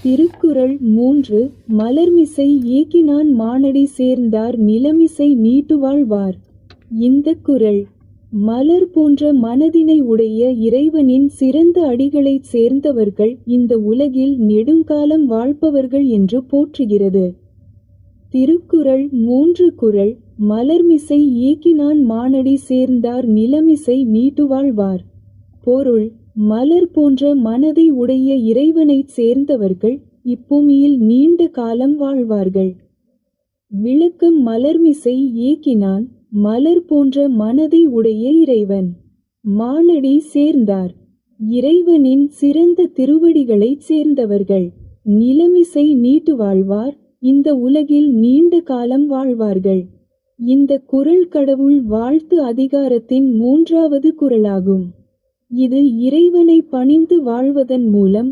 திருக்குறள் 3. மலர்மிசை ஈக்கினான் மானடி சேர்ந்தார் நிலமிசை நீட்டுவாழ்வார். இந்தக் குறள் மலர் போன்ற மனதினை உடைய இறைவனின் சிறந்த அடிகளைச் சேர்ந்தவர்கள் இந்த உலகில் நெடுங்காலம் வாழ்பவர்கள் என்று போற்றுகிறது. திருக்குறள் 3 குறள் மலர்மிசை ஈக்கினான் மானடி சேர்ந்தார் நிலமிசை நீட்டுவாழ்வார். பொருள்: மலர் போன்ற மனதை உடைய இறைவனைச் சேர்ந்தவர்கள் இப்பூமியில் நீண்ட காலம் வாழ்வார்கள். விளக்கம்: மலர்மிசை ஈக்கினான் மலர் போன்ற மனதை உடைய இறைவன். மானடி சேர்ந்தார் இறைவனின் சிறந்த திருவடிகளைச் சேர்ந்தவர்கள். நிலமிசை நீட்டுவாழ்வார் இந்த உலகில் நீண்ட காலம் வாழ்வார்கள். இந்த குறள் கடவுள் வாழ்த்து அதிகாரத்தின் 3வது குறளாகும். இது இறைவனை பணிந்து வாழ்வதன் மூலம்